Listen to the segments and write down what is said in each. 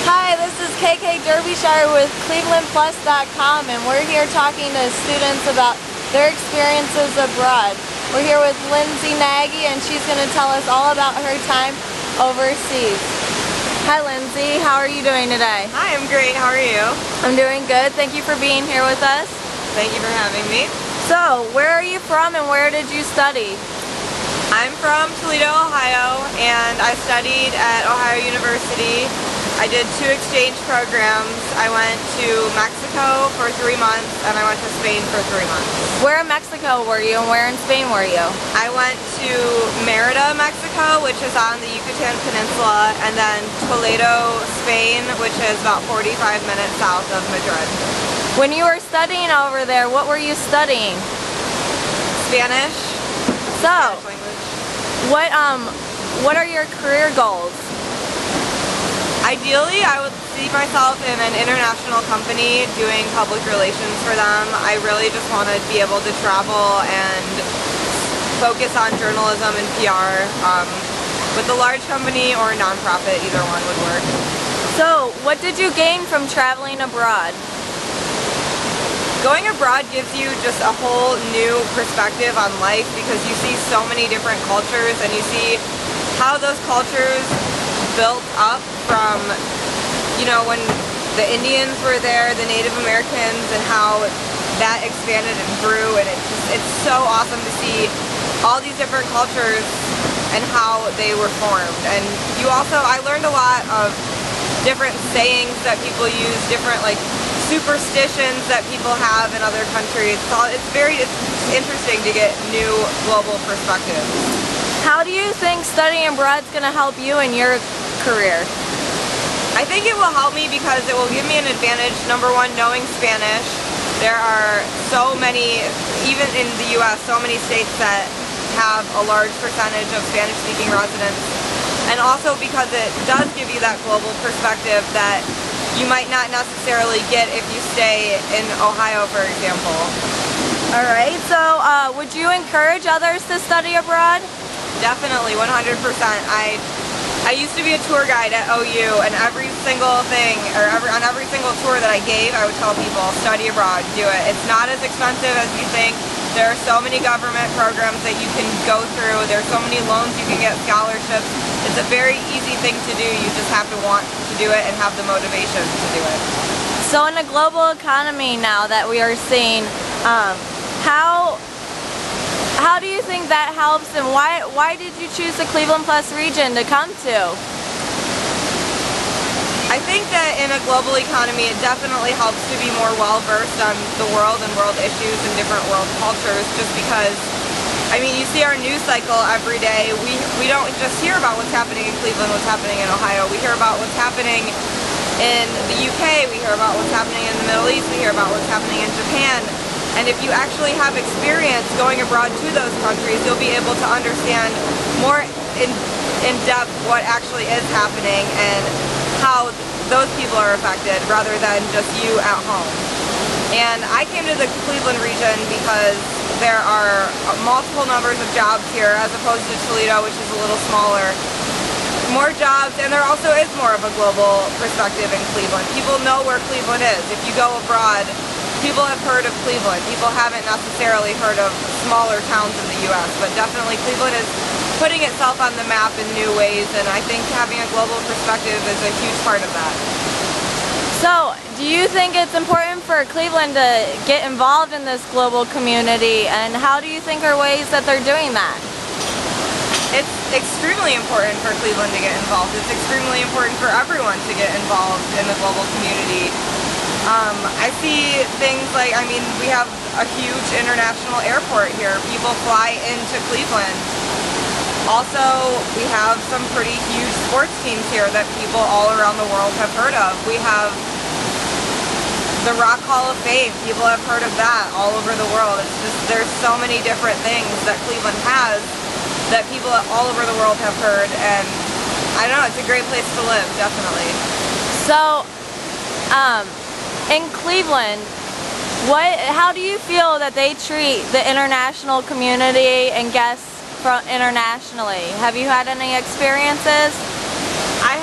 Hi, this is KK Derbyshire with ClevelandPlus.com, and we're here talking to students about their experiences abroad. We're here with Lyndsey Nagy, and she's going to tell us all about her time overseas. Hi Lyndsey, how are you doing today? Hi, I'm great. How are you? I'm doing good. Thank you for being here with us. Thank you for having me. So, where are you from and where did you study? I'm from Toledo, Ohio, and I studied at Ohio University. I did 2 exchange programs. I went to Mexico for 3 months, and I went to Spain for 3 months. Where in Mexico were you and where in Spain were you? I went to Mérida, Mexico, which is on the Yucatan Peninsula, and then Toledo, Spain, which is about 45 minutes south of Madrid. When you were studying over there, what were you studying? Spanish. So, Spanish language. what are your career goals? Ideally, I would see myself in an international company doing public relations for them. I really just want to be able to travel and focus on journalism and PR. With a large company or a nonprofit, either one would work. So, what did you gain from traveling abroad? Going abroad gives you just a whole new perspective on life because you see so many different cultures and you see how those cultures built up from, you know, when the Indians were there, the Native Americans, and how that expanded and grew, and it's so awesome to see all these different cultures and how they were formed. And I learned a lot of different sayings that people use, different like superstitions that people have in other countries. So it's interesting to get new global perspectives. How do you think studying abroad is going to help you in your career? I think it will help me because it will give me an advantage. Number one, knowing Spanish. There are so many, even in the U.S., so many states that have a large percentage of Spanish-speaking residents. And also because it does give you that global perspective that you might not necessarily get if you stay in Ohio, for example. Alright, so would you encourage others to study abroad? Definitely, 100%. I used to be a tour guide at OU, and every single thing, on every single tour that I gave, I would tell people, study abroad, do it. It's not as expensive as you think. There are so many government programs that you can go through. There's so many loans you can get, scholarships. It's a very easy thing to do. You just have to want to do it and have the motivation to do it. So in a global economy now that we are seeing, how do you think that helps, and why did you choose the Cleveland Plus region to come to? I think that in a global economy it definitely helps to be more well-versed on the world and world issues and different world cultures, just because, I mean, you see our news cycle every day. We don't just hear about what's happening in Cleveland, what's happening in Ohio. We hear about what's happening in the UK, we hear about what's happening in the Middle East, we hear about what's happening in Japan. And if you actually have experience going abroad to those countries, you'll be able to understand more in depth what actually is happening and how those people are affected rather than just you at home. And I came to the Cleveland region because there are multiple numbers of jobs here as opposed to Toledo, which is a little smaller. More jobs, and there also is more of a global perspective in Cleveland. People know where Cleveland is. If you go abroad, people have heard of Cleveland. People haven't necessarily heard of smaller towns in the U.S., but definitely Cleveland is putting itself on the map in new ways, and I think having a global perspective is a huge part of that. So, do you think it's important for Cleveland to get involved in this global community, and how do you think are ways that they're doing that? It's extremely important for Cleveland to get involved. It's extremely important for everyone to get involved in the global community. I see things like, I mean, we have a huge international airport here. People fly into Cleveland. Also, we have some pretty huge sports teams here that people all around the world have heard of. We have the Rock Hall of Fame. People have heard of that all over the world. It's just, there's so many different things that Cleveland has that people all over the world have heard, and I don't know, it's a great place to live, definitely. So, in Cleveland, how do you feel that they treat the international community and guests from internationally? Have you had any experiences? I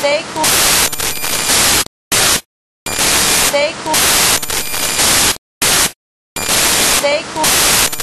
Stay cool. Stay cool. Stay cool.